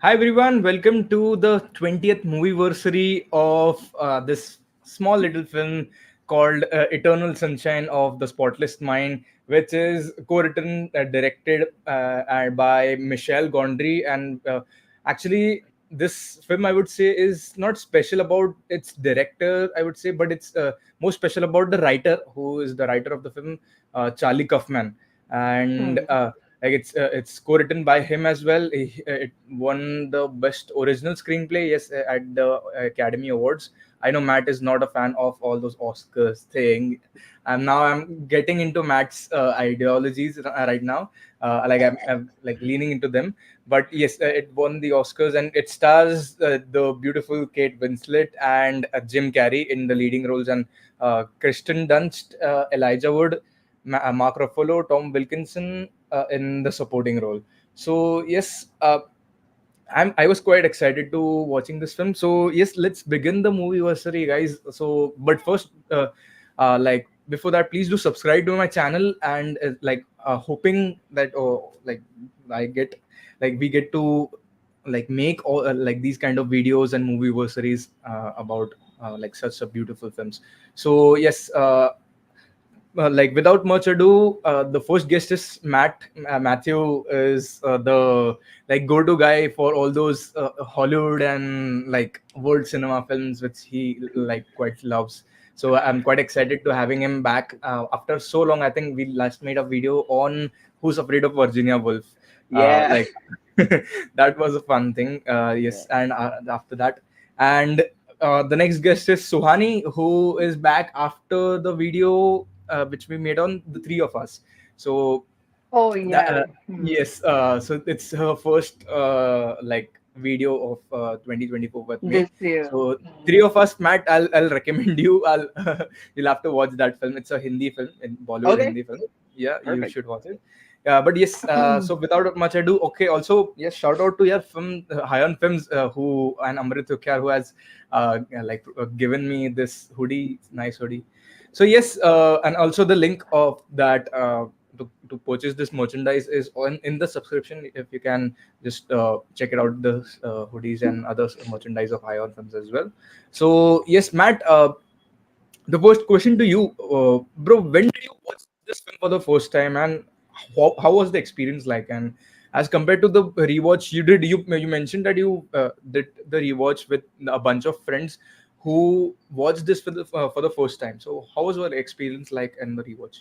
Hi everyone, welcome to the 20th movieversary of this small little film called Eternal Sunshine of the Spotless Mind, which is co-written, directed by Michel Gondry, and actually this film I would say is not special about its director, I would say, but it's more special about the writer, who is the writer of the film, Charlie Kaufman, and Hmm. it's co-written by him as well. It won the best original screenplay, yes, at the Academy Awards. I know Matt is not a fan of all those Oscars thing, and now I'm getting into Matt's ideologies right now. I'm like leaning into them, but yes, it won the Oscars, and it stars the beautiful Kate Winslet and Jim Carrey in the leading roles, and Kristen Dunst, Elijah Wood, Mark Ruffalo, Tom Wilkinson in the supporting role. So yes, I was quite excited to watching this film. So yes, let's begin the movie anniversary, guys. So but first, like before that, please do subscribe to my channel, and hoping that I get we get to like make all like these kind of videos and movie anniversaries about like such a beautiful films. So yes, like without much ado, the first guest is Matt. Matthew is the like go-to guy for all those Hollywood and like world cinema films, which he like quite loves. So I'm quite excited to having him back after so long. I think we last made a video on Who's Afraid of Virginia Woolf. Yeah. Like that was a fun thing. Yeah. Yes, and after that, and the next guest is Suhani, who is back after the video which we made on the three of us. So Oh, that yeah. Hmm. yes, so it's her first like video of 2024 with me. This year. So three Hmm. of us, Matt, I'll recommend you. I'll you'll have to watch that film. It's a Hindi film, in Bollywood Okay. Hindi film. Yeah, you Perfect. should watch it. But yes, so without much ado, okay. Also, yes, shout out to your film, Hayan Films, who and Amrit Thukyar, who has given me this hoodie, nice hoodie. So yes, and also the link of that to purchase this merchandise is on in the subscription. If you can just check it out, the hoodies and other merchandise of Ion Films as well. So yes, Matt, the first question to you, bro, when did you watch this film for the first time, and how was the experience like? And as compared to the rewatch you did, you mentioned that you did the rewatch with a bunch of friends who watched this for the first time. So how was your experience like in the rewatch?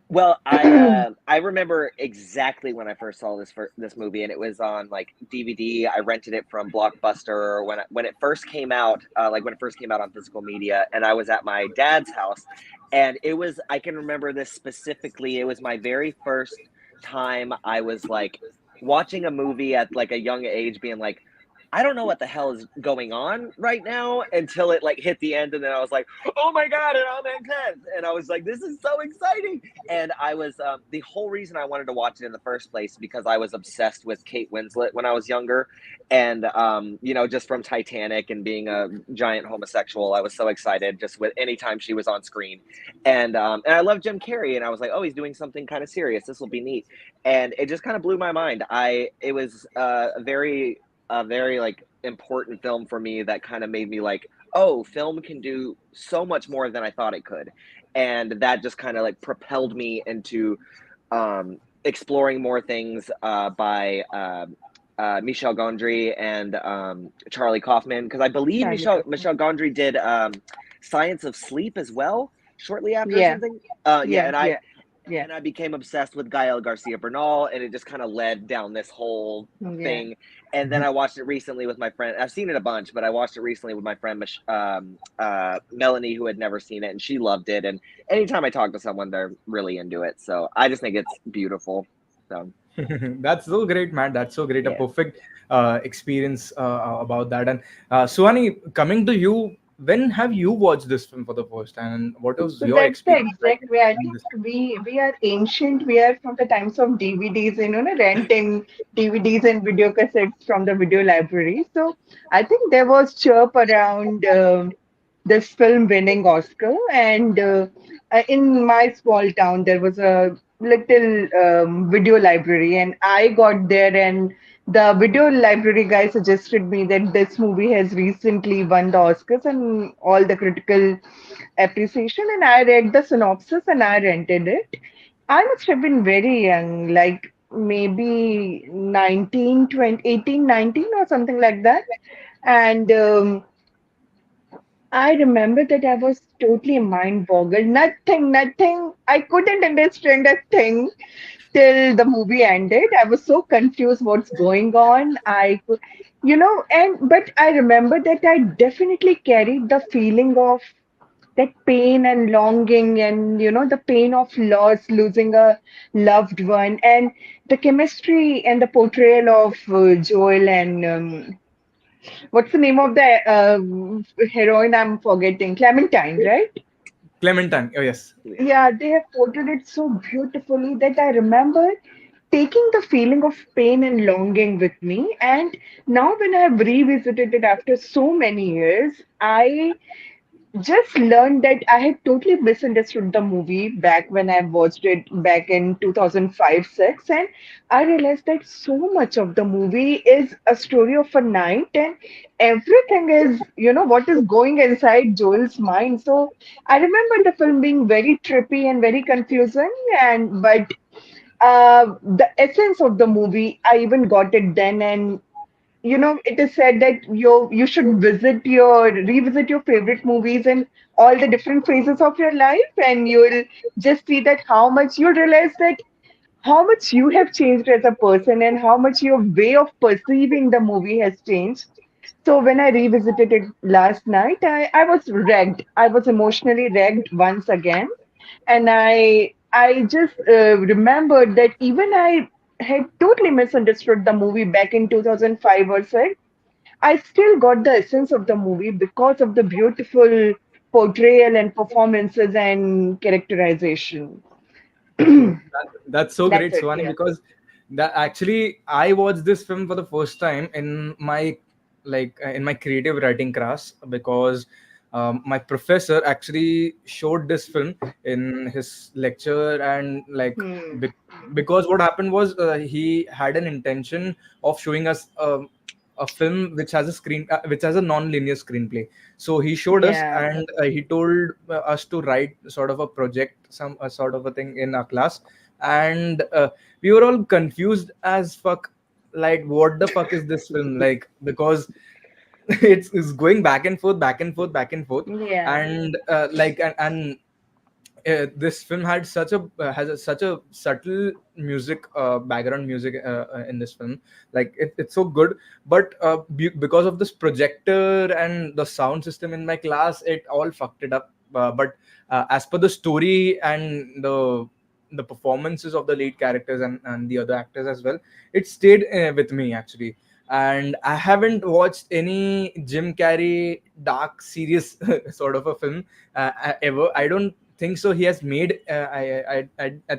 Well, I remember exactly when I first saw this movie, and it was on like DVD. I rented it from Blockbuster when it first came out, like when it first came out on physical media, and I was at my dad's house, and it was I can remember this specifically. It was my very first time I was like watching a movie at like a young age, being like, I don't know what the hell is going on right now until it like hit the end, and then I was like, oh my god, it all makes sense, and I was like, this is so exciting. And I was the whole reason I wanted to watch it in the first place because I was obsessed with Kate Winslet when I was younger, and just from Titanic and being a giant homosexual, I was so excited just with any time she was on screen, and I love Jim Carrey, and I was like, oh, he's doing something kind of serious. This will be neat, and it just kind of blew my mind. It was a very like important film for me that kind of made me like, oh, film can do so much more than I thought it could, and that just kind of like propelled me into exploring more things by Michel Gondry and Charlie Kaufman, because I believe Charlie Kaufman. Michel Gondry did Science of Sleep as well shortly after or Yeah, something. Yeah, yeah, and I yeah, yeah, and I became obsessed with Gael Garcia Bernal, and it just kind of led down this whole yeah. thing. And then I watched it recently with my friend. I've seen it a bunch, but I watched it recently with my friend Melanie, who had never seen it, and she loved it. And anytime I talk to someone, they're really into it. So I just think it's beautiful. So That's so great, man. That's so great. A yeah. perfect experience about that. And Suhani, coming to you, when have you watched this film for the first time, and what was So your that's the experience like exact way. I in think this? we are ancient. We are from the times of DVDs, renting DVDs and video cassettes from the video library. So I think there was chirp around this film winning Oscar, and in my small town there was a little video library, and I got there and the video library guy suggested me that this movie has recently won the Oscars and all the critical appreciation, and I read the synopsis and I rented it. I must have been very young, like maybe 19, 20, 18, 19 or something like that. And I remember that I was totally mind boggled. Nothing. I couldn't understand a thing till the movie ended. I was so confused what's going on. But I remember that I definitely carried the feeling of that pain and longing and, the pain of loss, losing a loved one, and the chemistry and the portrayal of Joel and what's the name of the heroine? I'm forgetting. Clementine, right? Clementine. Oh yes. Yeah. Yeah, they have portrayed it so beautifully that I remember taking the feeling of pain and longing with me. And now, when I have revisited it after so many years, I just learned that I had totally misunderstood the movie back when I watched it back in 2005 6. And I realized that so much of the movie is a story of a night, and everything is, what is going inside Joel's mind. So I remember the film being very trippy and very confusing. But the essence of the movie, I even got it then. And it is said that you should revisit your favorite movies in all the different phases of your life, and you will just see that you'll realize that how much you have changed as a person and how much your way of perceiving the movie has changed. So when I revisited it last night, I was wrecked. I was emotionally wrecked once again, and I just remembered that even I had totally misunderstood the movie back in 2005 or so. I still got the essence of the movie because of the beautiful portrayal and performances and characterization. That's so That's great, it. Suhani, Yeah. because that actually I watched this film for the first time in my in my creative writing class, because my professor actually showed this film in his lecture. And Hmm. because what happened was, he had an intention of showing us a film which has a non-linear screenplay. So he showed us, Yeah. and he told us to write sort of a project, some sort of a thing in our class. And we were all confused as fuck, like what the fuck is this film, like, because it's going back and forth, back and forth, back and forth. Yeah. And and this film had such a subtle music, background music in this film. It's so good. But because of this projector and the sound system in my class, it all fucked it up. But as per the story and the performances of the lead characters and the other actors as well, it stayed with me actually. And I haven't watched any Jim Carrey dark serious sort of a film ever. I don't think so. He has made. I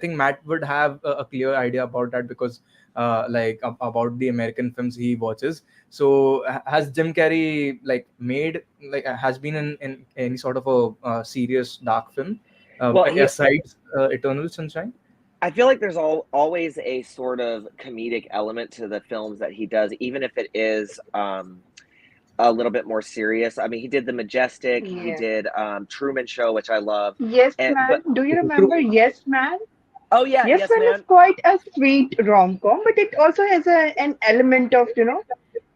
think Matt would have a clear idea about that, because about the American films he watches. So has Jim Carrey made has been in any sort of a serious dark film Well, he aside Eternal Sunshine? I feel like there's always a sort of comedic element to the films that he does, even if it is a little bit more serious. I mean, he did The Majestic, he Yeah. did Truman Show, which I love, Yes, and man. but Do you True. remember Yes, Man? oh yeah, Yes, yes, Man is man. quite a sweet rom-com, but it also has an element of,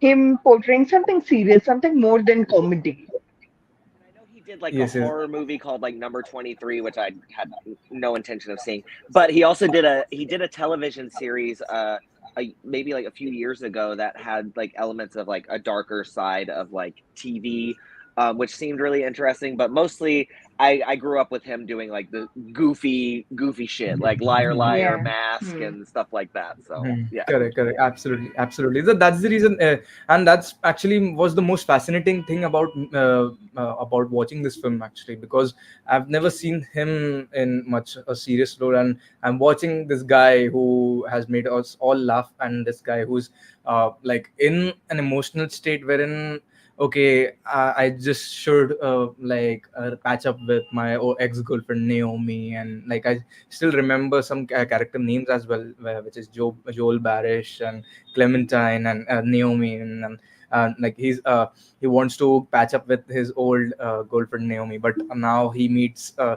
him portraying something serious, something more than comedy. And I know he did like a Yes, yes. horror movie called like Number 23, which I had no intention of seeing. But he did a television series maybe like a few years ago that had like elements of like a darker side of like TV, which seemed really interesting. But mostly I grew up with him doing like the goofy shit, like Liar Liar, Yeah. Mask, Hmm. and stuff like that. So Mhm. yeah. Correct. Absolutely, absolutely. That's the reason, and that's actually was the most fascinating thing about watching this film actually, because I've never seen him in much a serious role, and I'm watching this guy who has made us all laugh, and this guy who's in an emotional state wherein okay, I just should patch up with my ex girlfriend Naomi, and like I still remember some character names as well, which is Joel Barish and Clementine and Naomi, and like he wants to patch up with his old girlfriend Naomi, but now he meets uh,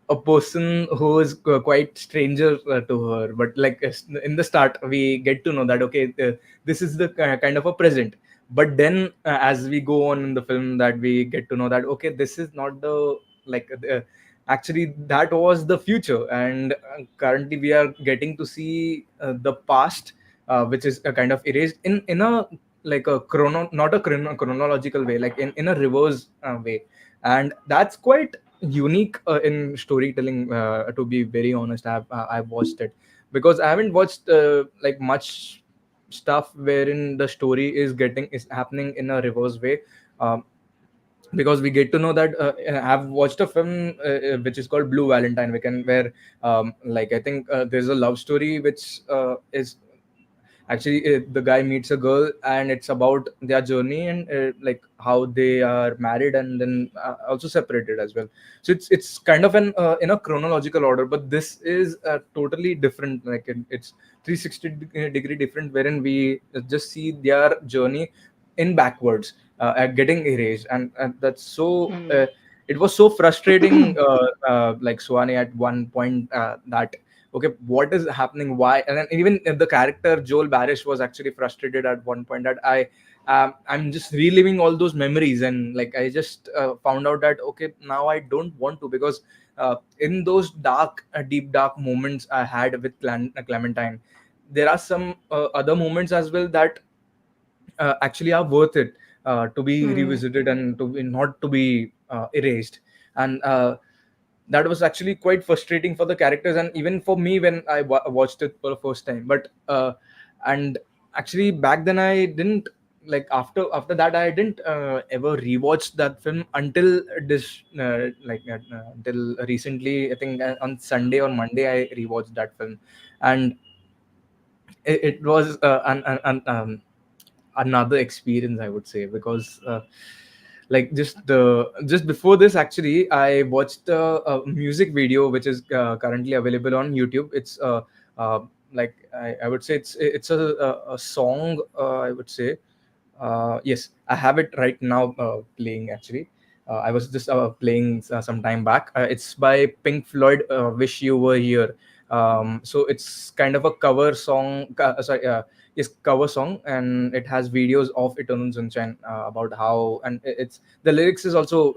a person who is quite stranger to her, but like in the start we get to know that okay, this is the kind of a present, but then as we go on in the film that we get to know that okay, this is not the like actually that was the future, and currently we are getting to see the past, which is a kind of erased in a like a not a chronological way, like in a reverse way, and that's quite unique in storytelling, to be very honest. I've watched it because I haven't watched like much stuff wherein the story is happening in a reverse way. um, because we get to know that I've watched a film which is called Blue Valentine weekend, where like I think there's a love story which is actually the guy meets a girl and it's about their journey, and like how they are married and then also separated as well. So it's kind of an in a chronological order, but this is totally different, like it's 360 degree different, wherein we just see their journey in backwards, at getting erased, and that's so it was so frustrating, like Suhani at one point, that okay, what is happening, why, and then even the character Joel Barish was actually frustrated at one point that I'm just reliving all those memories, and like I just found out that okay, now I don't want to, because in those dark deep dark moments I had with Clementine, there are some other moments as well that actually are worth it to be Hmm. revisited and to be not to be erased, and that was actually quite frustrating for the characters and even for me when I watched it for the first time. But and actually back then I didn't, like after that I didn't ever rewatch that film until this until recently. I think on Sunday or Monday I rewatched that film, and it was another experience, I would say, because like just before this actually I watched a music video which is currently available on YouTube. It's uh, like I would say it's a song, I would say. Yes, I have it right now playing actually. I was just playing some time back. It's by Pink Floyd, Wish You Were Here. So it's kind of a cover song, is cover song, and it has videos of Eternal Sunshine, about how, and it's the lyrics is also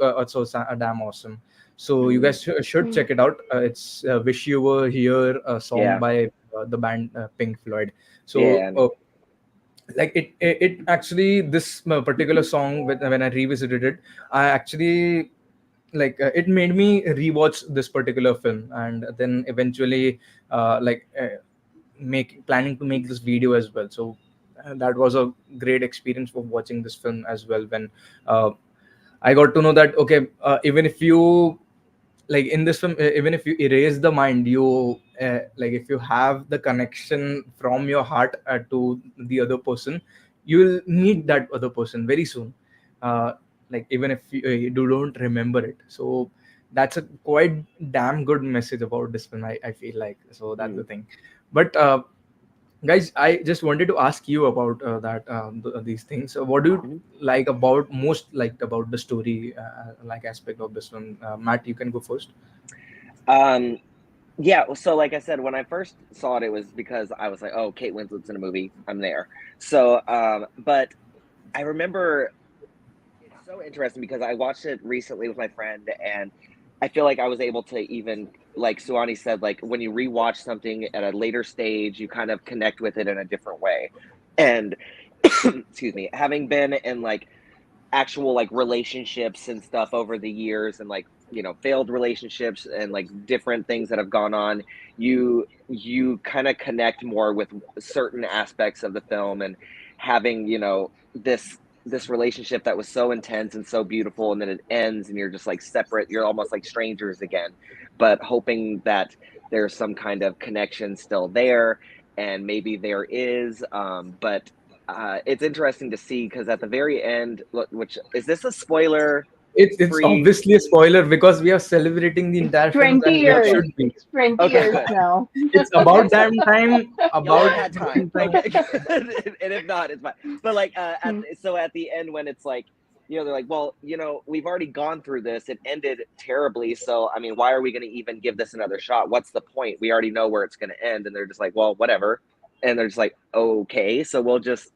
damn awesome. So you Mm, guys should Hmm. check it out. It's Wish You Were Here, a song yeah, by the band Pink Floyd. So yeah, like it actually, this particular song, when I revisited it, I actually like it made me rewatch this particular film, and then eventually make planning to make this video as well. So that was a great experience for watching this film as well, when uh, I got to know that okay, even if you, like in this film, even if you erase the mind, you like if you have the connection from your heart to the other person, you will meet that other person very soon, uh, like even if you don't remember it. So that's a quite damn good message about this film, I feel like. So that's the mm, thing. But guys, I just wanted to ask you about these things. So what do you mhm. like about most liked about the story, like aspect of this film? Matt, you can go first. Um, yeah. So, like I said, when I first saw it, it was because I was like, "Oh, Kate Winslet's in a movie. I'm there." So, but I remember it's so interesting because I watched it recently with my friend, and I feel like I was able to even, like Suani said, like when you rewatch something at a later stage, you kind of connect with it in a different way. And excuse me, having been in like actual like relationships and stuff over the years and like failed relationships and like different things that have gone on, you kind of connect more with certain aspects of the film, and having this relationship that was so intense and so beautiful, and then it ends and you're just like separate, you're almost like strangers again, but hoping that there's some kind of connection still there, and maybe there is, but it's interesting to see because at the very end, which is this a spoiler It's free? obviously a spoiler because we are celebrating the It's entire films 20 and it Okay, years. should be. It's 20 okay, years good. now. It's Okay, about damn time. y'all About had time. damn time. Okay, good. And if not, it's fine. But like, Hmm. so at the end when it's like, they're like, well, we've already gone through this. It ended terribly. So I mean, why are we going to even give this another shot? What's the point? We already know where it's going to end. And they're just like, well, whatever. And they're just like, okay, so we'll just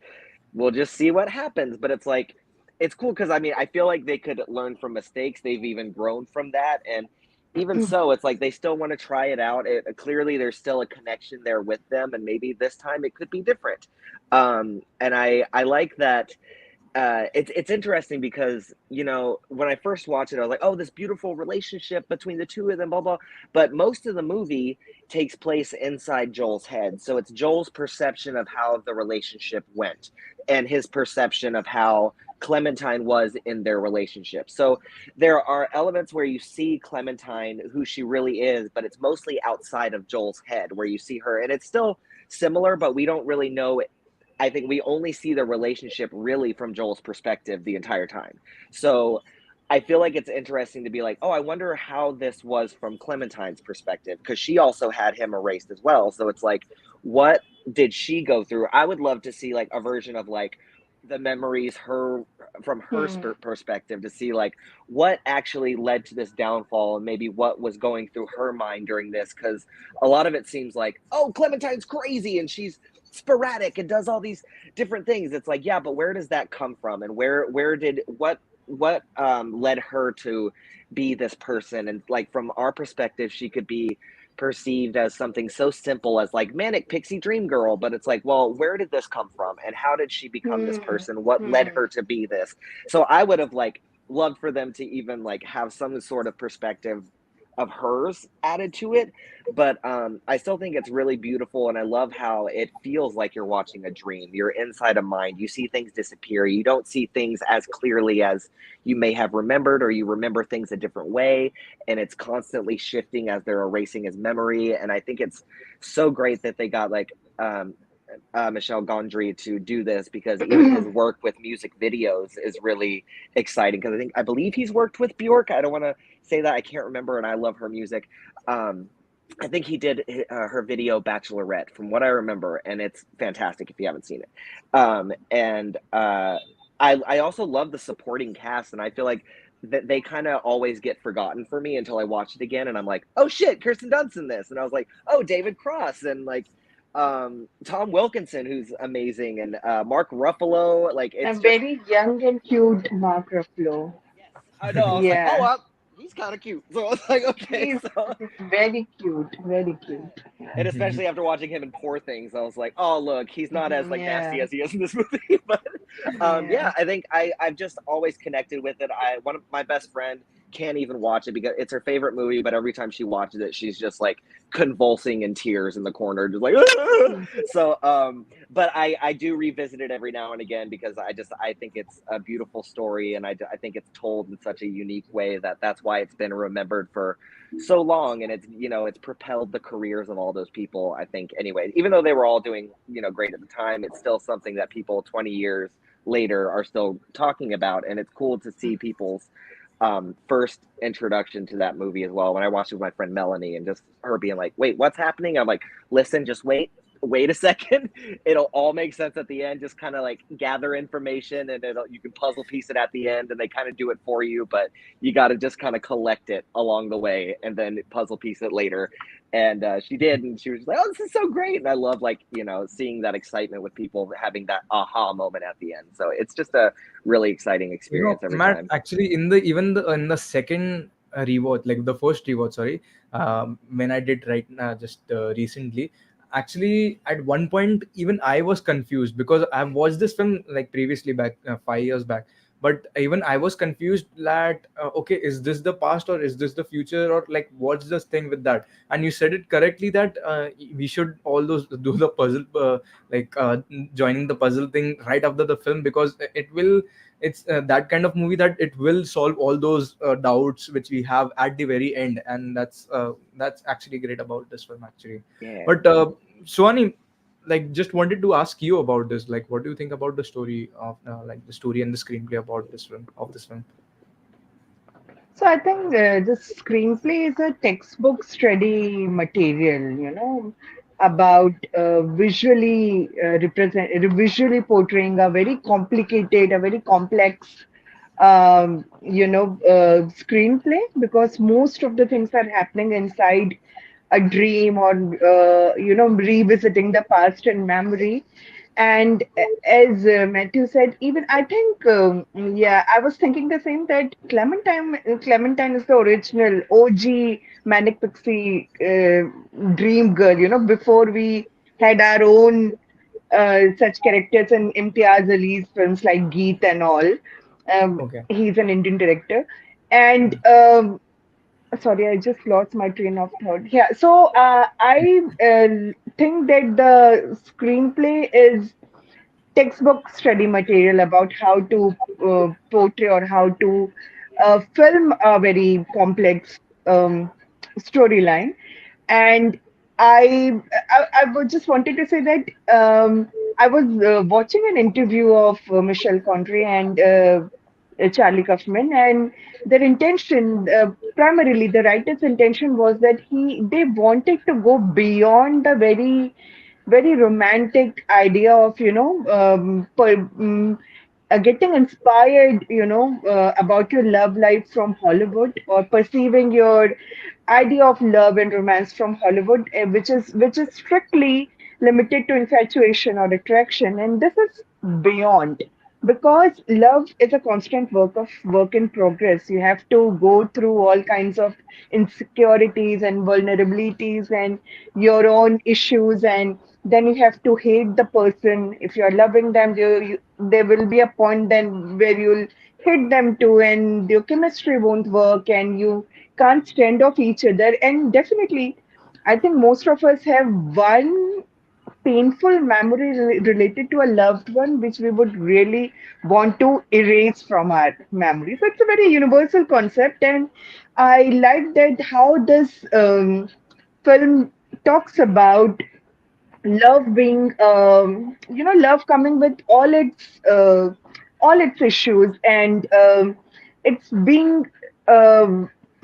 see what happens. But it's like, it's cool because I mean, I feel like they could learn from mistakes. They've even grown from that. And even so, it's like they still want to try it out. Clearly, there's still a connection there with them, and maybe this time it could be different. And I like that. It's interesting because when I first watched it, I was like, oh, this beautiful relationship between the two of them, blah blah. But most of the movie takes place inside Joel's head, so it's Joel's perception of how the relationship went, and his perception of how Clementine was in their relationship. So there are elements where you see Clementine, who she really is, but it's mostly outside of Joel's head where you see her, and it's still similar, but we don't really know. I think we only see the relationship really from Joel's perspective the entire time. So I feel like it's interesting to be like, oh, I wonder how this was from Clementine's perspective because she also had him erased as well. So it's like, what did she go through? I would love to see like a version of like the memories her from her Hmm. perspective to see like what actually led to this downfall and maybe what was going through her mind during this because a lot of it seems like, oh, Clementine's crazy and she's sporadic and does all these different things. It's like, yeah, but where does that come from? And where did what led her to be this person? And like from our perspective, she could be perceived as something so simple as like manic pixie dream girl, but it's like, well, where did this come from and how did she become this Hmm. person? What led Hmm. her to be this? So I would have like loved for them to even like have some sort of perspective of hers added to it, but I still think it's really beautiful, and I love how it feels like you're watching a dream. You're inside a mind. You see things disappear. You don't see things as clearly as you may have remembered, or you remember things a different way, and it's constantly shifting as they're erasing his memory. And I think it's so great that they got like Michel Gondry to do this because even his work with music videos is really exciting because I believe he's worked with Bjork. I don't want to say that, I can't remember, and I love her music. Um, I think he did her video Bachelorette, from what I remember, and it's fantastic if you haven't seen it. And I also love the supporting cast, and I feel like that they kind of always get forgotten for me until I watch it again, and I'm like, oh shit, Kirsten Dunst in this, and I was like, oh, David Cross, and like Tom Wilkinson, who's amazing, and Mark Ruffalo. Like A it's just very young and cute Mark Ruffalo. yes, I know. I was like, oh, Yeah, he's kind of cute. So I was like, okay, he's so he's very cute, very cute. and especially after watching him in Poor Things, I was like, oh look, he's not as like nasty Yeah, as he is in this movie. But yeah. yeah, I think I've just always connected with it. One of my best friend can't even watch it because it's her favorite movie, but every time she watches it, she's just like convulsing in tears in the corner, just like so but I do revisit it every now and again because I think it's a beautiful story, and I think it's told in such a unique way that's why it's been remembered for so long, and it's propelled the careers of all those people. I think anyway, even though they were all doing great at the time, it's still something that people 20 years later are still talking about, and it's cool to see people's first introduction to that movie as well. When I watched it with my friend Melanie, and just her being like, wait, what's happening? I'm like, listen, just wait a second. It'll all make sense at the end. Just kind of like gather information, and you can puzzle piece it at the end, and they kind of do it for you, but you got to just kind of collect it along the way and then puzzle piece it later. And she did, and she was like, oh, this is so great. And I love like seeing that excitement with people having that aha moment at the end. So it's just a really exciting experience every Matt, time. actually, in the second rewatch, like the first rewatch, sorry, when I did right now, just recently, actually, at one point, even I was confused because I've watched this film like previously back 5 years back, but even I was confused that okay, is this the past or is this the future, or like what's this thing with that? And you said it correctly that we should all those do the puzzle, like joining the puzzle thing right after the film because it will, it's that kind of movie that it will solve all those doubts which we have at the very end, and that's actually great about this film actually. Yeah. But Suhani, like just wanted to ask you about this. Like, what do you think about the story of like the story and the screenplay about this film of this film? So I think the screenplay is a textbook study material, about visually portraying a very complicated, a very complex, screenplay, because most of the things are happening inside a dream, or revisiting the past and memory. And as Matthew said, even I think, yeah, I was thinking the same, that Clementine is the original OG Manic Pixie dream girl, before we had our own such characters in Imtiaz Ali's films like Geet and all. Okay. He's an Indian director. And sorry, I just lost my train of thought. Yeah, so I think that the screenplay is textbook study material about how to portray, or how to film a very complex storyline. And I would just wanted to say that I was watching an interview of Michelle Gondry and Charlie Kaufman, and their intention, primarily the writer's intention, was that they wanted to go beyond the very romantic idea of, getting inspired, about your love life from Hollywood, or perceiving your idea of love and romance from Hollywood, which is strictly limited to infatuation or attraction. And this is beyond, because love is a constant work in progress. You have to go through all kinds of insecurities and vulnerabilities and your own issues, and then you have to hate the person. If you're loving them, there will be a point then where you'll hate them too, and your chemistry won't work, and you can't stand off each other. And definitely, I think most of us have one painful memory related to a loved one, which we would really want to erase from our memory. So it's a very universal concept, and I like that how this film talks about love being, love coming with all its issues, and it's being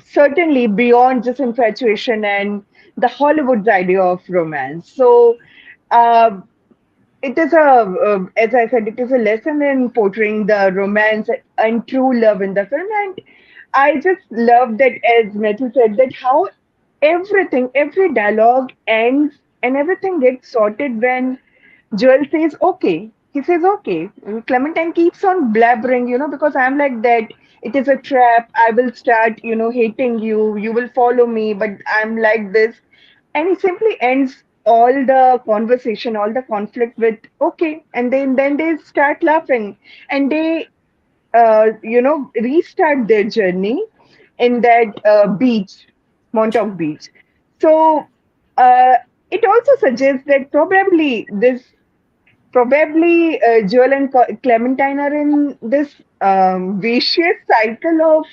certainly beyond just infatuation and the Hollywood's idea of romance. So uh, it is as I said, it is a lesson in portraying the romance and true love in the film. And I just love that, as Matthew said, that how every dialogue ends and everything gets sorted when Joel says okay. He says okay. Clementine keeps on blabbering, because I'm like that. It is a trap. I will start, hating you. You will follow me, but I'm like this. And he simply ends all the conversation, all the conflict with okay. And then they start laughing, and they restart their journey in that beach, Montauk Beach. So uh, it also suggests that probably Joel and Clementine are in this vicious cycle of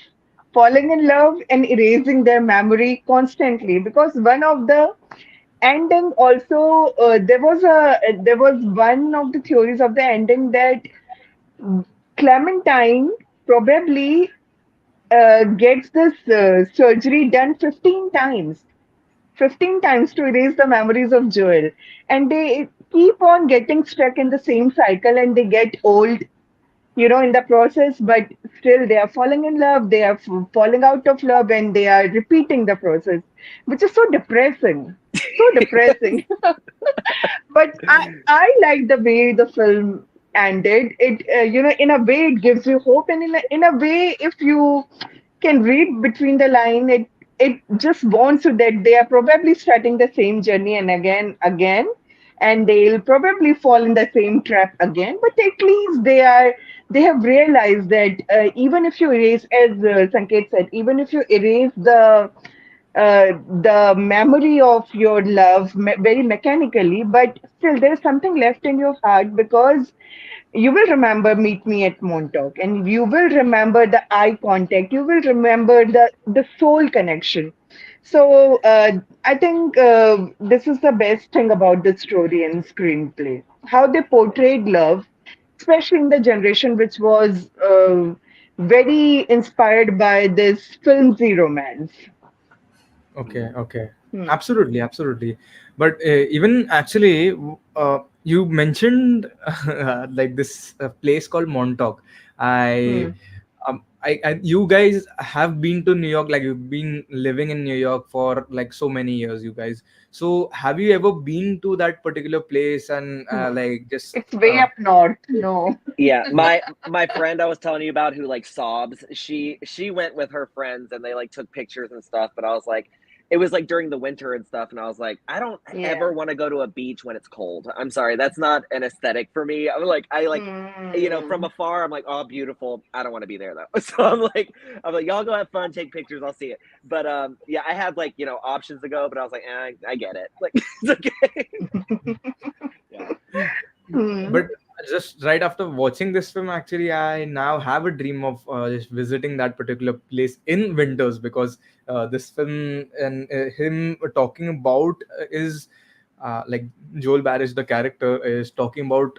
falling in love and erasing their memory constantly. Because one of the ending also, there was one of the theories of the ending that Clementine probably gets this surgery done 15 times. 15 times to erase the memories of Joel. And they keep on getting stuck in the same cycle, and they get old, in the process, but still they are falling in love, they are falling out of love, and they are repeating the process, which is so depressing. So depressing. But I like the way the film ended. It in a way it gives you hope, and in a way, if you can read between the line, it just warns you that they are probably starting the same journey, and again, and they'll probably fall in the same trap again. But at least they have realized that even if you erase, as Sanket said, even if you erase the memory of your love very mechanically, but still there's something left in your heart, because you will remember Meet Me at Montauk, and you will remember the eye contact, you will remember the soul connection. So I think this is the best thing about the story and screenplay. How they portrayed love, especially in the generation which was very inspired by this filmy romance. Okay, okay. Hmm. Absolutely, absolutely. But even actually, you mentioned like this place called Montauk. I, Hmm. you guys have been to New York, like you've been living in New York for like so many years, you guys. So have you ever been to that particular place and No, like just it's way up north. No. Yeah, my friend I was telling you about who like sobs, she went with her friends and they like took pictures and stuff, but I was like it was like during the winter and stuff and I was like I don't ever Yeah. want to go to a beach when it's cold. I'm sorry, that's not an aesthetic for me. I like from Hmm. afar I'm like, "Oh, beautiful." I don't want to be there though. So I'm like y'all go have fun, take pictures, I'll see it. But yeah, I had like, options to go, but I was like, I get it. Like it's okay. Yeah. Hmm. But just right after watching this film, actually I now have a dream of just visiting that particular place in winters, because this film and him talking about is like Joel Barish, the character, is talking about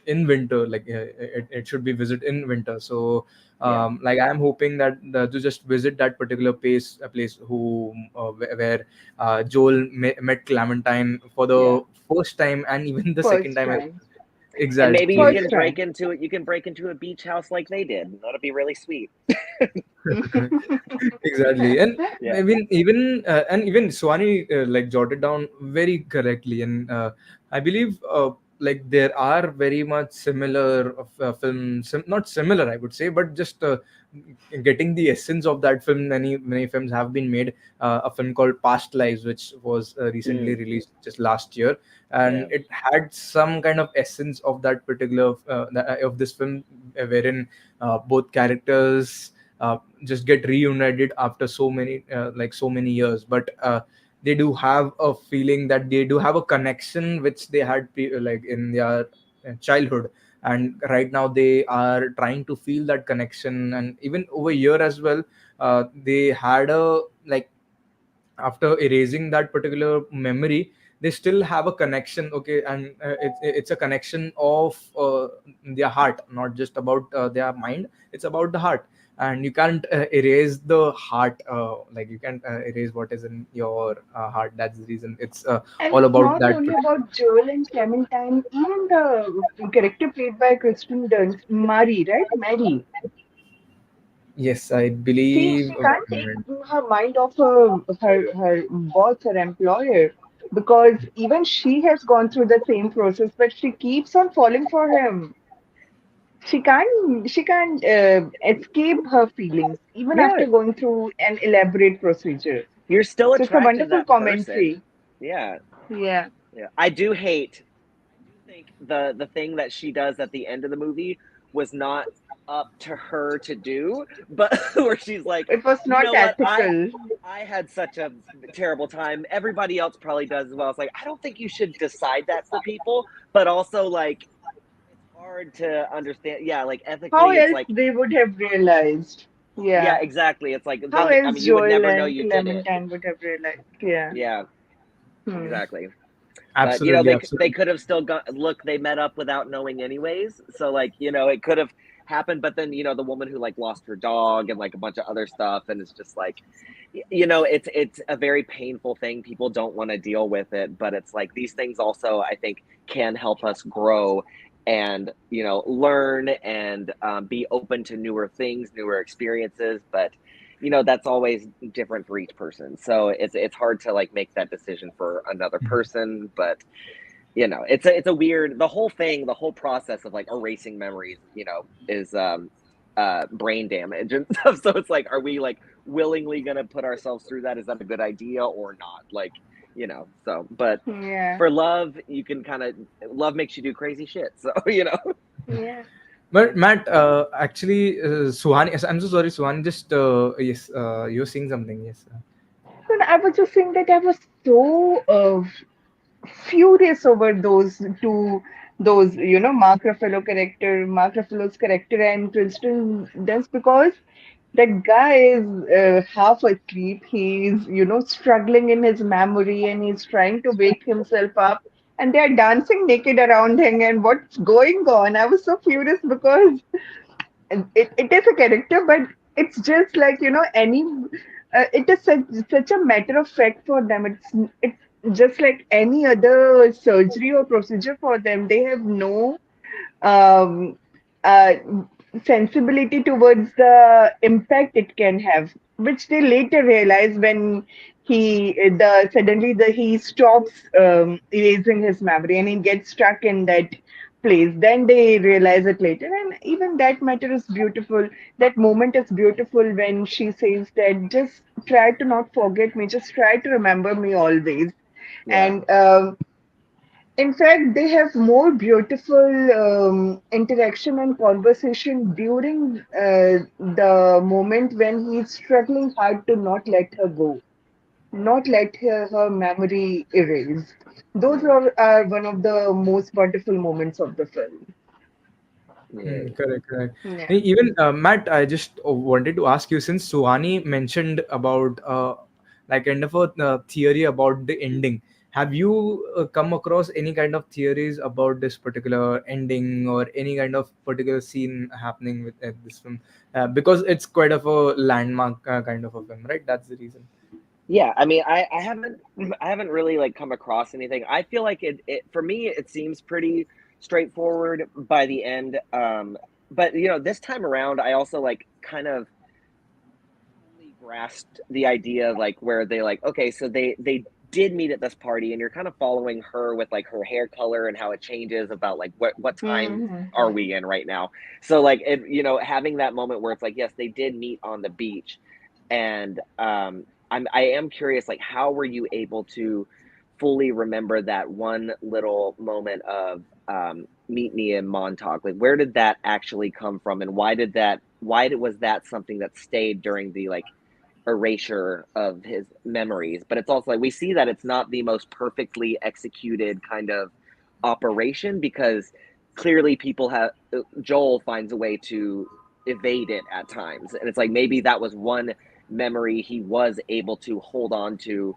in winter, like it should be visit in winter. So Yeah. like I'm hoping that to just visit that particular place, a place who where Joel met Clementine for Yeah. the first time, and even the second First time as time. well. And maybe Exactly, you First can exactly. break time. into it. You can break into a beach house like they did. That'll be really sweet. Exactly. And Yeah. even Swani like jotted down very correctly. And I believe like there are very much similar films, not similar I would say, but just getting the essence of that film. Many films have been made. A film called Past Lives, which was recently Mm, released just last year, and yeah. it had some kind of essence of that particular of this film, wherein both characters just get reunited after so many years, but they do have a feeling that they do have a connection which they had like in their childhood, and right now they are trying to feel that connection. And even over here as well, they had a like, after erasing that particular memory, they still have a connection. Okay, and it's a connection of their heart, not just about their mind. It's about the heart, and you can't erase the heart, like you can't erase what is in your heart. That's the reason it's And all it's about not that. only about Joel and Clementine, even the character played by Kristen Dunst, Mary, right? Mary. Yes, I She believe. can't take her mind off her boss, her employer, because even she has gone through the same process, but she keeps on falling for him. She can't escape her feelings even Yeah. after going through an elaborate procedure. You're still So it's a attracted to wonderful that person. commentary. Yeah. Yeah. Yeah. I do think the thing that she does at the end of the movie was not up to her to do, but where she's like, It was you not know what, ethical. I had such a terrible time. Everybody else probably does as well. It's like I don't think you should decide that for people, but also like it's hard to understand. Yeah, like How ethically, it's else like they would have realized? yeah, Yeah. exactly. It's like How I else mean, you would Joel never know and you did it. Clementine would have realized? Yeah. Yeah, Hmm. exactly. But Absolutely, they absolutely. could have still got look. They met up without knowing anyways. So like it could have happened. But then the woman who like lost her dog and like a bunch of other stuff, and it's just like it's a very painful thing. People don't want to deal with it, but it's like these things also I think can help us grow and learn and be open to newer things, newer experiences. But that's always different for each person, so it's hard to like make that decision for another person. But it's a weird, the whole thing, the whole process of like erasing memories is brain damage and stuff. So it's like, are we like willingly gonna put ourselves through that? Is that a good idea or not? Like, so but Yeah. for love, you can kind of, love makes you do crazy shit, so Yeah. But Matt, actually, Suhani, I'm so sorry, Suhani. Just yes, you're saying something. Yes. So I was just saying that I was so furious over those Mark Ruffalo's character and Kristen Dunst, because That guy is half asleep. He's, struggling in his memory and he's trying to wake himself up. And they're dancing naked around him. And what's going on? I was so furious because it is a character, but it's just like, it is such a matter of fact for them. It's just like any other surgery or procedure for them. They have no um, uh, sensibility towards the impact it can have, which they later realize when he stops erasing his memory and he gets stuck in that place. Then they realize it later, and even that matter is beautiful. That moment is beautiful when she says that just try to not forget me, just try to remember me always. Yeah. And in fact, they have more beautiful interaction and conversation during the moment when he's struggling hard to not let her go, not let her memory erase. Those Mm. are one of the most wonderful moments of the film. Yeah. Correct, correct. Yeah. Even Matt, I just wanted to ask you, since Suhani mentioned about like kind of a theory about the ending. Have you come across any kind of theories about this particular ending or any kind of particular scene happening with this film? Because it's quite of a landmark kind of a film, right? That's the reason. Yeah, I mean, I haven't really like come across anything. I feel like it for me it seems pretty straightforward by the end. But this time around, I also like kind of fully grasped the idea of like where they like, okay, so they did meet at this party, and you're kind of following her with like her hair color and how it changes about like what time are Mm-hmm. we in right now. So like having that moment where it's like, yes, they did meet on the beach. And I am curious, like, how were you able to fully remember that one little moment of meet me in Montauk? Like, where did that actually come from, and was that something that stayed during the like erasure of his memories? But it's also like we see that it's not the most perfectly executed kind of operation, because clearly people have Joel finds a way to evade it at times, and it's like maybe that was one memory he was able to hold on to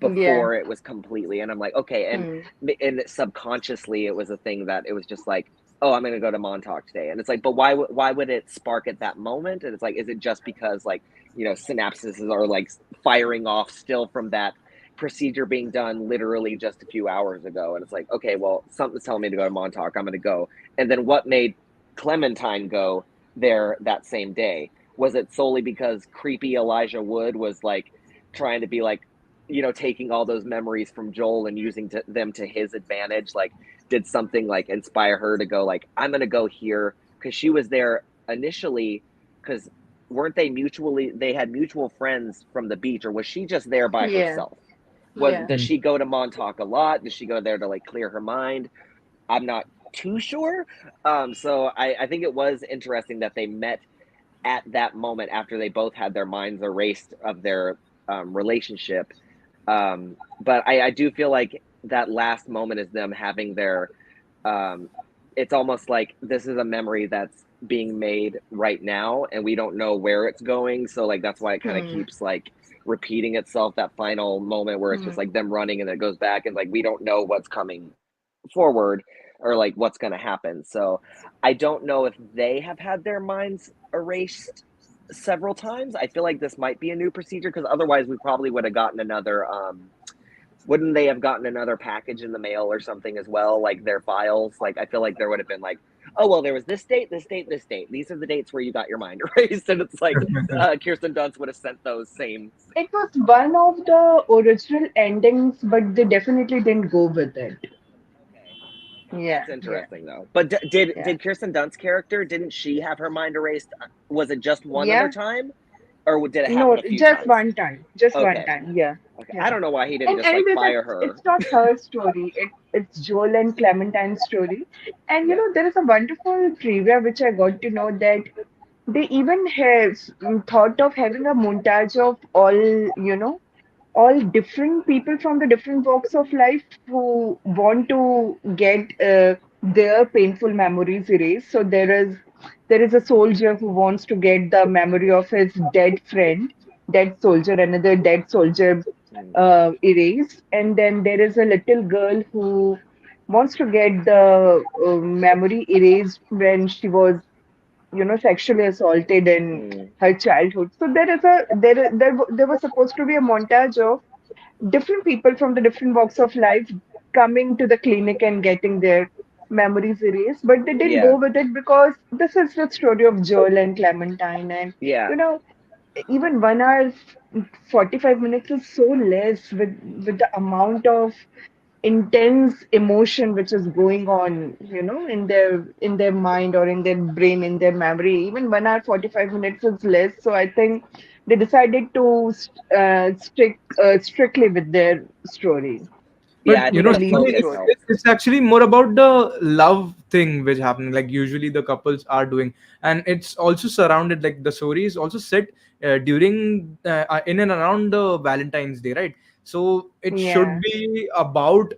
Yeah. before it was completely. And I'm like, okay. Hmm. And subconsciously it was a thing that it was just like, oh, I'm going to go to Montauk today. And it's like, but why would it spark at that moment? And it's like, is it just because like synapses are like firing off still from that procedure being done literally just a few hours ago? And it's like, okay, well, something's telling me to go to Montauk, I'm going to go. And then what made Clementine go there that same day? Was it solely because creepy Elijah Wood was like trying to be like, taking all those memories from Joel and using them to his advantage? Like, did something like inspire her to go like, I'm gonna go here because she was there initially? Because weren't they had mutual friends from the beach, or was she just there by Yeah. herself? Yeah. Does she go to Montauk a lot? Does she go there to like clear her mind? I'm not too sure. So I think it was interesting that they met at that moment after they both had their minds erased of their relationship. But I do feel like that last moment is them having their um, it's almost like this is a memory that's being made right now and we don't know where it's going. So like that's why it kind of Hmm. keeps like repeating itself, that final moment where it's just Hmm. like them running and then it goes back, and like we don't know what's coming forward or like what's going to happen. So I don't know if they have had their minds erased several times. I feel like this might be a new procedure, because otherwise we probably would have gotten another wouldn't they have gotten another package in the mail or something as well, like their files? Like I feel like there would have been like, oh well, there was this date, this date, this date, these are the dates where you got your mind erased. And it's like Kirsten Dunst would have sent those same. It was one of the original endings, but they definitely didn't go with it. Okay, Yeah, that's yeah, interesting though. But did yeah. did Kirsten Dunst's character, didn't she have her mind erased? Was it just one other Yeah. time, or did it happen No, a few just times? one time. Just one Okay, time. Yeah. okay. I Yeah. don't know why he didn't And just like anyway, fire her. it's not her story. It's Joel and Clementine's story. And Yeah. there is a wonderful trivia which I got to know that they even have thought of having a montage of all different people from the different walks of life who want to get their painful memories erased. So there is there is a soldier who wants to get the memory of his dead friend, dead soldier, another dead soldier Mm. erased. And then there is a little girl who wants to get the memory erased when she was, sexually assaulted in Mm. her childhood. So there was supposed to be a montage of different people from the different walks of life coming to the clinic and getting their memories erased, but they didn't Yeah. go with it because this is the story of Joel and Clementine. And Yeah. you know, even 1 hour 45 minutes is so less with the amount of intense emotion which is going on, in their mind or in their brain, in their memory. Even 1 hour 45 minutes is less. So I think they decided to stick strictly with their story, Yeah, I But think with the the lead Sunny, focus story. helps. it's actually more about the love thing which happening. Like usually the couples are doing, and it's also surrounded. Like the story is also set during in and around the Valentine's Day, right? So it should Yeah. be about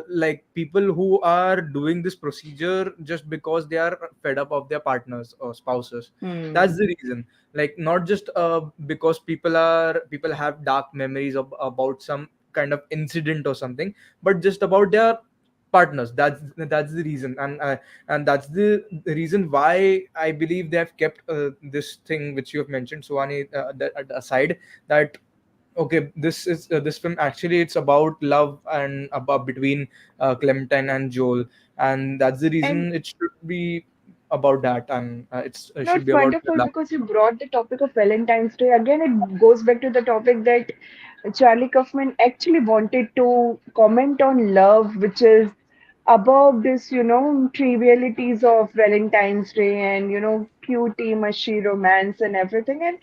like people who are doing this procedure just because they are fed up of their partners or spouses. That's Hmm. the reason. Like not just because people have dark memories about some kind of incident or something, but just about their partners. That's the reason. And that's the reason why I believe they have kept this thing which you have mentioned, Suhani, aside. That okay, this film actually it's about love and about between Clementine and Joel, and that's the And reason it should be about that. And it no, should it's be about wonderful love. because you brought the topic of Valentine's Day. Again, it goes back to the topic that Charlie Kaufman actually wanted to comment on love, which is above this, trivialities of Valentine's Day and, cutie, mushy romance and everything. And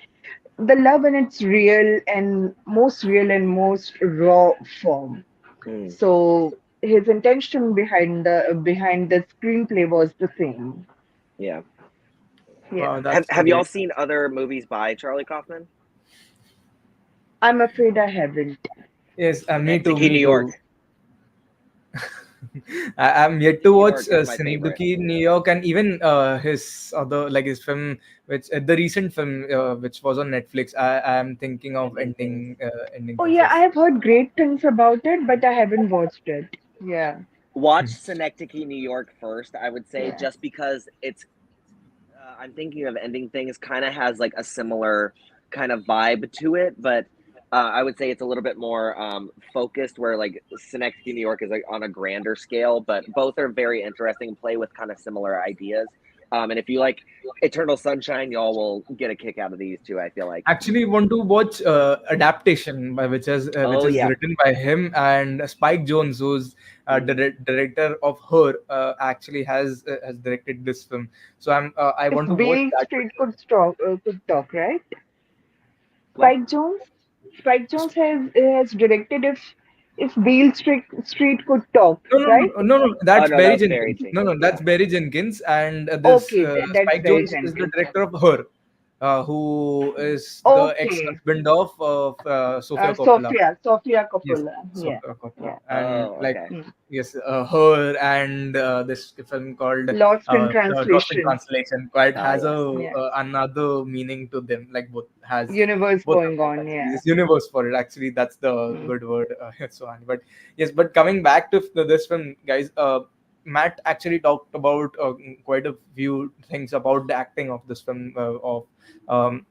the love in its real and most raw form. Mm. So his intention behind the screenplay was the same. Yeah. Yeah. Wow, Have that's Have y'all great. seen other movies by Charlie Kaufman? I'm afraid I haven't. Yes, me too, Synecdoche, New me too. York. I'm yet to New watch York is my favorite. Cinephile New York, and even his other like his film, which the recent film which was on Netflix. I am thinking of Ending things. ending Oh things. yeah, I Yes. have heard great things about it, but I haven't watched it. Yeah, Watch Synecdoche, New York first. I would say yeah. just because it's. I'm thinking of Ending Things. Kind of has like a similar kind of vibe to it, but I would say it's a little bit more focused. Where like Synecdoche, New York is like on a grander scale, but both are very interesting and play with kind of similar ideas. And if you like Eternal Sunshine, y'all will get a kick out of these too. I feel like. Actually, want to watch adaptation by which Oh is yeah. written by him and Spike Jones, who's Mm. director of Her. Has directed this film. So I If want to watch Beale that. Street could talk, right? What? Spike Jones. Spike Jones has directed if Beale Street could talk, No, no, right? no, no, no. Oh That's no, that Barry was Barry Jenkins. No, Jenkins. no, Yeah. that's Barry Jenkins, and this Okay, that's Spike very Jones is the Jenkins. director of Her, who is the Okay, ex-husband of Sofia Coppola. Sophia Yes, Coppola. Yeah, Sofia Coppola, yeah. and Oh, like okay. Hmm. yes, Her and this film called Lost in Lost in Translation. Translation quite Ah, has a yes. Yeah, another meaning to them. Like universe both of going them on. actually. Yeah. This universe for it actually. That's the Hmm. good word. So on. But yes, but coming back to this film, guys. Matt actually talked about quite a few things about the acting of this film of um,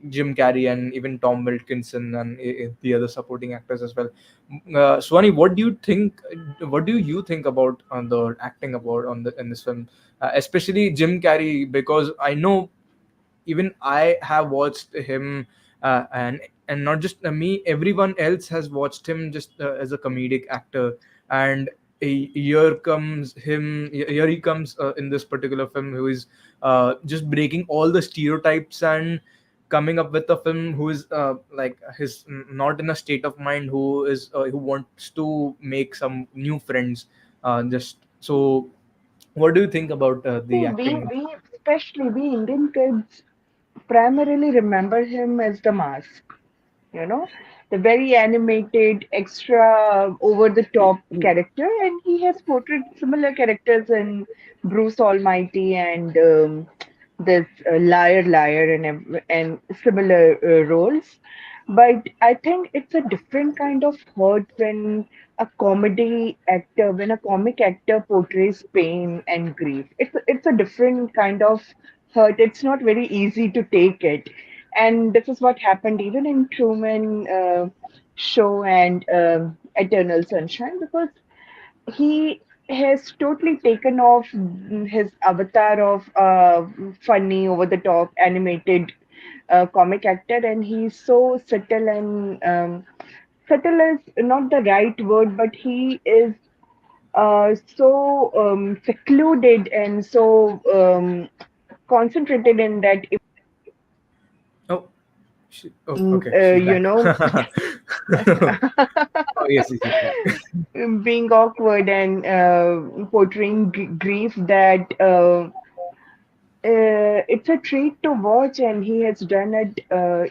Jim Carrey and even Tom Wilkinson and the other supporting actors as well. Swani, what do you think? What do you think about the acting about on the in this film, especially Jim Carrey? Because I know even I have watched him, and not just me, everyone else has watched him just as a comedic actor. And here he comes in this particular film, who is just breaking all the stereotypes and coming up with a film who is like his not in a state of mind, who wants to make some new friends. Just so, what do you think about See, the acting? especially we Indian kids, primarily remember him as the mask, you know, the very animated, extra over the top character. And he has portrayed similar characters in Bruce Almighty and this liar, liar, and similar roles. But I think it's a different kind of hurt when when a comic actor portrays pain and grief. It's a different kind of hurt. It's not very easy to take it, and this is what happened even in Truman Show and Eternal Sunshine, because he has totally taken off his avatar of funny, over the top, animated comic actor, and he's so subtle, and subtle is not the right word, but he is so secluded and so concentrated in that, Oh, oh, being, okay, she's back. Oh, yes, yes, yes. being awkward and portraying grief, that it's a treat to watch, and he has done it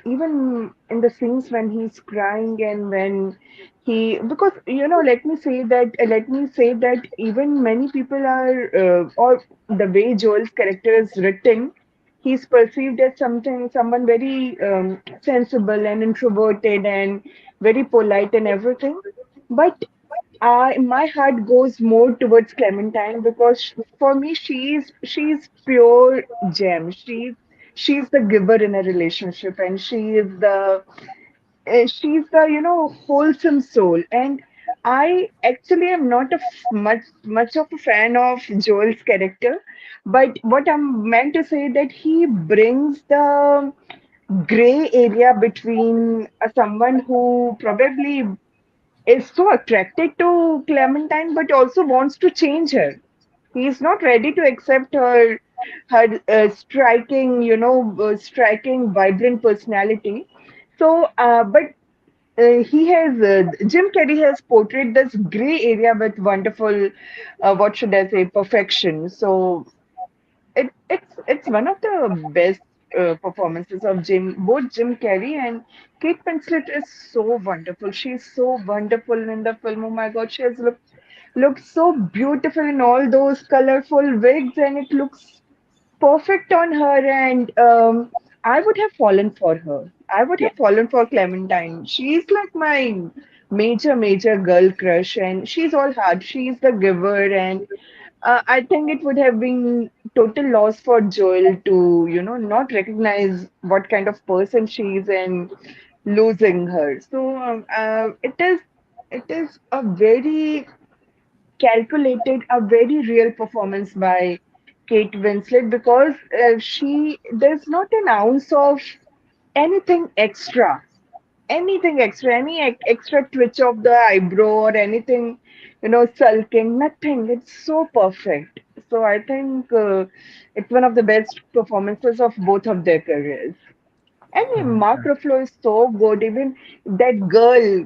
even in the scenes when he's crying, and when because let me say that even many people are, or the way Joel's character is written, he's perceived as someone very sensible and introverted and very polite and everything. But my heart goes more towards Clementine, because for me she's pure gem. She's the giver in a relationship, and she's the wholesome soul. And I actually am not much of a fan of Joel's character, but what I'm meant to say that he brings the gray area between someone who probably is so attracted to Clementine, but also wants to change her. He is not ready to accept her striking, striking, vibrant personality. So, but Jim Carrey has portrayed this gray area with wonderful, what should I say, perfection. So it's one of the best performances of both Jim Carrey and Kate Winslet is so wonderful. She's so wonderful in the film. Oh my God, she has looked so beautiful in all those colorful wigs, and it looks perfect on her. And I would have fallen for her. I would Yeah. have fallen for Clementine. She's like my major girl crush, and she's all heart. She's the giver, and I think it would have been total loss for Joel to, not recognize what kind of person she is and losing her. So it is a very calculated, a very real performance by Kate Winslet, because there's not an ounce of anything extra, any extra twitch of the eyebrow or anything, sulking, nothing. It's so perfect. So I think it's one of the best performances of both of their careers. And Mark Ruffalo is so good. Even that girl,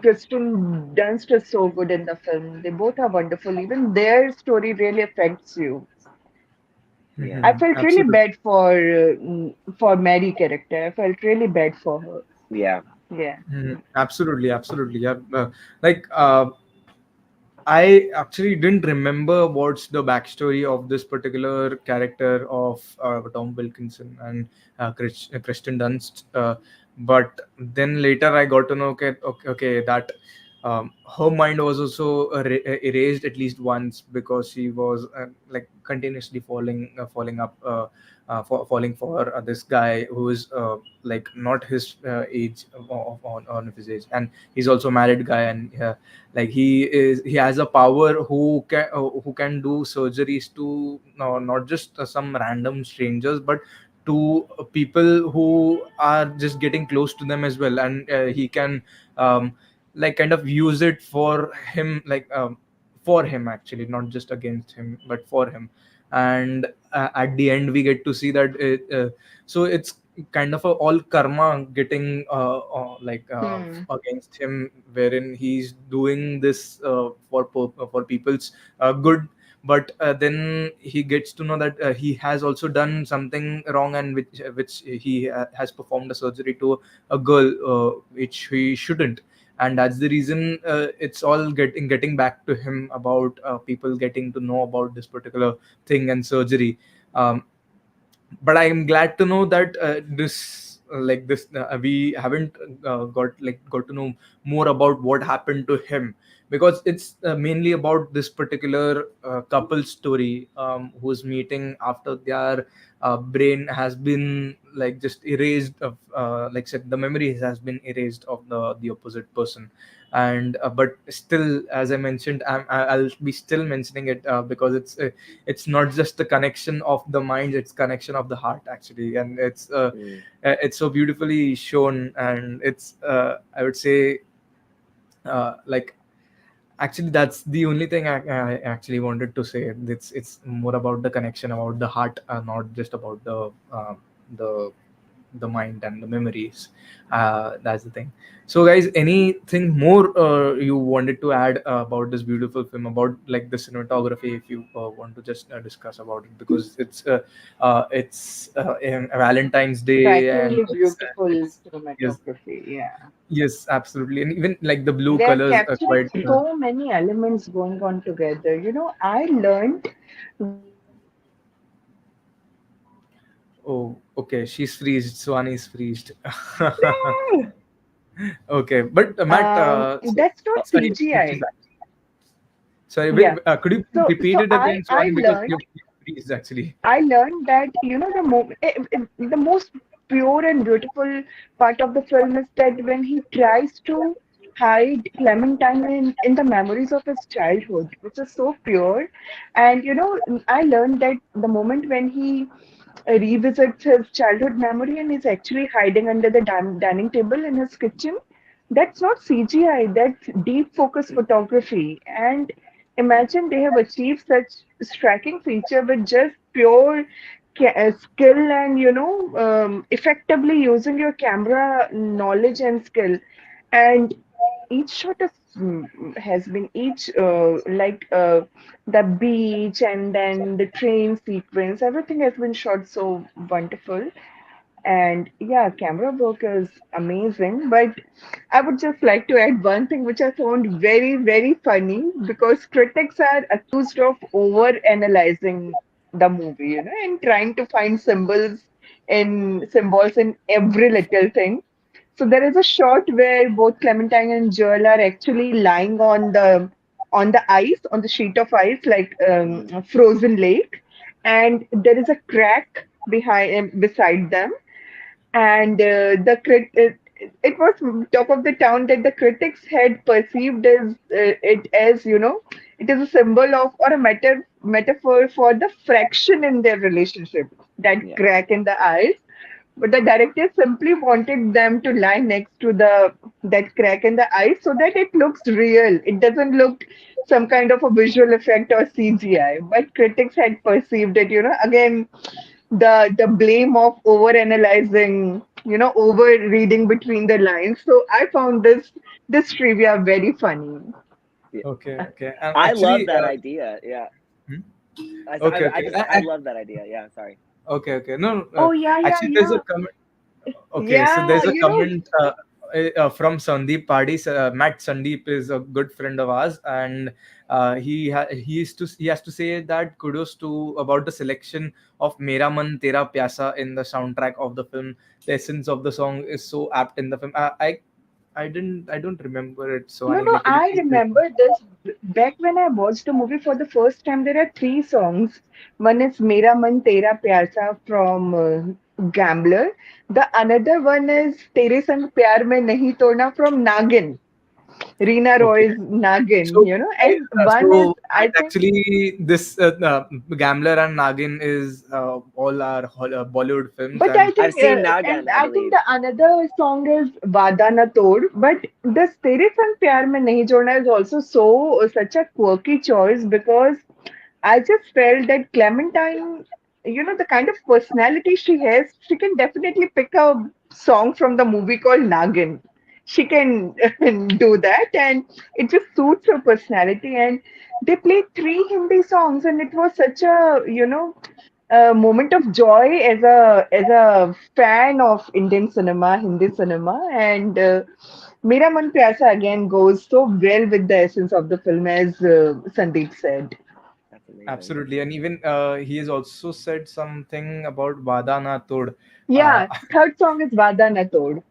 Kristen Dunst, is so good in the film. They both are wonderful. Even their story really affects you. Yeah. I felt really Absolutely. bad for Mary character. I felt really bad for her. Yeah. Yeah. Absolutely, absolutely. Yeah. Like, I actually didn't remember what's the backstory of this particular character of Tom Wilkinson and Kristen Dunst. But then later I got to know, okay, that her mind was also erased at least once, because she was like continuously falling up, falling for this guy who is like not his age, on his age, and he's also a married guy, and like he has a power who can do surgeries to, no, not just some random strangers, but to people who are just getting close to them as well. And he can like kind of use it for him, like for him actually, not just against him but for him. And at the end we get to see that so it's kind of a all karma getting Hmm. against him, wherein he's doing this for people's good. But then he gets to know that he has also done something wrong, and which he has performed a surgery to a girl, which he shouldn't. And that's the reason it's all getting back to him about people getting to know about this particular thing and surgery. um, but I am glad to know that this like this we haven't got to know more about what happened to him, because it's mainly about this particular couple story, who's meeting after their brain has been like just erased of like said, the memory has been erased of the opposite person. And but still, as I mentioned, I'll be still mentioning it because it's not just the connection of the mind, it's connection of the heart actually. And Mm. it's so beautifully shown. And it's I would say like actually that's the only thing I actually wanted to say. It's more about the connection, about the heart, not just about the the mind and the memories. That's the thing. So guys, anything more you wanted to add about this beautiful film, about like the cinematography, if you want to just discuss about it, because it's in Valentine's Day, and Strikingly beautiful it's yes, cinematography. Yeah. yes, absolutely. And even like the blue They are colors are capturing quite so many elements going on together. I learned when I was watching the movie for the first time that, oh, okay, she's freezed. Suhani is freezed. no, Okay, but Matt, that's not sorry, she's CGI. back. Sorry, Yeah. could you please So, repeat so it I again, I Suhani, because learned you freezed actually. I learned that the most pure and beautiful part of the film is that when he tries to hide Clementine in the memories of his childhood, which is so pure. And I learned that the moment when he revisits his childhood memory and is actually hiding under the dining table in his kitchen, that's not CGI, that's deep focus photography. And imagine they have achieved such striking feature with just pure skill and effectively using your camera knowledge and skill. And each shot of has been each the beach and then the train sequence, everything has been shot so wonderful. And yeah, camera work is amazing. But I would just like to add one thing which I found very, very funny, because critics are accused of over analyzing the movie, and trying to find symbols in every little thing. So there is a shot where both Clementine and Joel are actually lying on the ice, on the sheet of ice, like a frozen lake, and there is a crack beside them. And it was top of the town that the critics had perceived as it as it is a symbol of, or a metaphor for the fraction in their relationship, that Yeah. crack in the ice. But the director simply wanted them to lie next to the that crack in the ice so that it looks real. It doesn't look some kind of a visual effect or CGI. But critics had perceived it, again, the blame of over analyzing, over reading between the lines. So I found this trivia very funny. Yeah. Okay, okay. And I love actually, that idea. Yeah. hmm? I, Okay, I, I okay. just I love that idea. Yeah. Sorry. Okay, okay. No, Oh yeah, yeah, actually, there's a yeah. comment. Okay, so Yeah, there's a comment from Sandeep Padis. Matt Sandeep is a good friend of ours, and he has to say that kudos to about the selection of "Mera Man Tera Pyasa" in the soundtrack of the film. The essence of the song is so apt in the film. I don't remember it. So No, Ani, no, like, could you I please? remember this. Back when I watched the movie for the first time, there are three songs. One is Mera Man Tera Pyasa from Gambler. The another one is Tere Sang Pyar Mein Nahi Todna from Nagin, Reena Okay. Roy's Nagin, So, and one is, Matt, I think, actually, this Gambler and Nagin is all our Bollywood films, but I and I've think, seen and Nagan, I I think believe. the another song is Vada Na Tod. But this Tere Sang Pyar Mein Nahi Jodna is also such a quirky choice, because I just felt that Clementine, the kind of personality she has, she can definitely pick a song from the movie called Nagin. She can do that, and it just suits her personality. And they played three Hindi songs, and it was such a moment of joy as a fan of Indian cinema, Hindi cinema. And Mera Man Pyasa again goes so well with the essence of the film, as Sandeep said. amazing. Absolutely, and even he has also said something about Vada Na Tod. Uh, Yeah, third song is Vada Na Tod.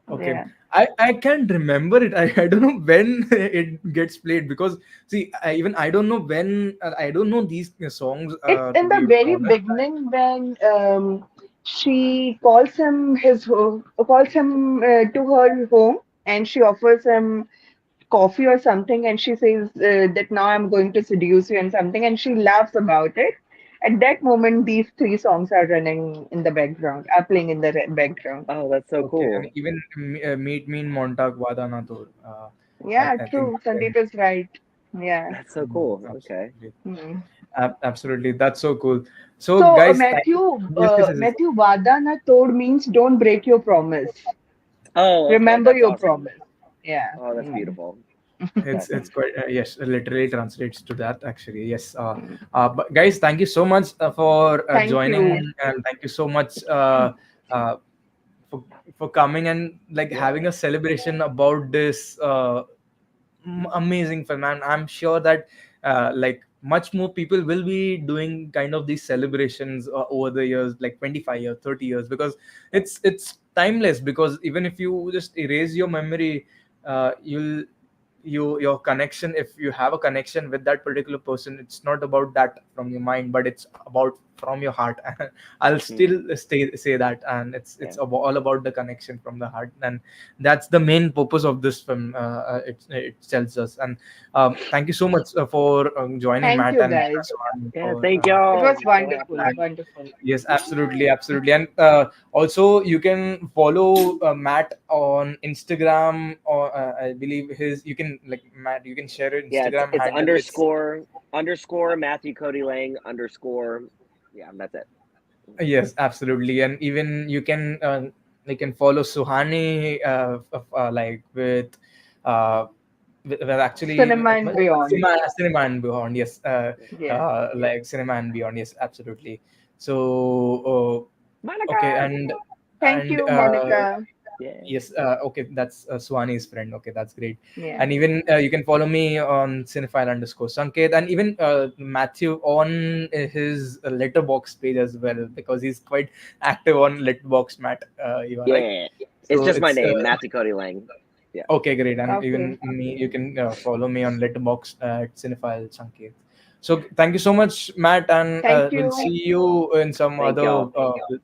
okay, Yeah. I can't remember it. I don't know when it gets played because see, I don't know when I don't know these songs. It's To in the be very honest. beginning when she calls him to her home, and she offers him coffee or something, and she says that now I'm going to seduce you and something, and she laughs about it. At that moment, these three songs are running in the background, are playing in the background. Oh, that's so Okay, and cool. even Meet Me in Montauk Vada Na Tod. Yeah, I think true. Sandeep is right. Yeah. That's so cool. Okay. absolutely. Hmm. Absolutely, that's so cool. So, So, guys, thank you. Matthew, Yes, yes, yes. Matthew, Vada na tod means don't break your promise. Oh, okay. Remember That's your awesome. promise. Yeah. Oh, that's Mm. beautiful. It's That's it's quite yes, literally translates to that actually. Yes. Mm. But guys, thank you so much for Thank joining, you. and thank you so much uh, for coming and like having yeah. a celebration about this amazing film. And I'm sure that like much more people will be doing kind of these celebrations over the years, like 25 years, 30 years, because it's timeless. Because even if you just erase your memory, you'll your connection, if you have a connection with that particular person, it's not about that from your mind, but it's about from your heart. I'll Hmm. still say that, and it's Yeah. all about the connection from the heart. And that's the main purpose of this film. It tells us. And thank you so much for joining Thank Matt you, and guys. Suhan Yeah. for Thank It y'all. was I'm so wonderful. happy. Wonderful. yes, absolutely, absolutely. And also you can follow Matt on Instagram, or I believe his, you can like Matt, you can share your Yeah. It's Instagram it's handle. It's underscore Matthew Cody Lang underscore. Yeah, that's it. yes, absolutely. And even you can follow Suhani like uh, with actually Cinema and beyond. cinema and beyond. Yes, Yeah. like cinema and beyond. Yes, absolutely. So okay, Monica. Thank and you, Monica. Yeah. yes, okay, that's Swani's friend. Okay, that's great. Yeah. And even you can follow me on Cinephile underscore Sanket, and even Matthew on his letterbox page as well, because he's quite active on letterbox. Matt, you are right. Yeah. It's So just my it's name, Matthew Cody Lang. Yeah. okay, great. And Okay. even me, you can follow me on letterbox at Cinephile Sanket. So thank you so much, Matt, and Thank we'll you. see you in some Thank other y'all.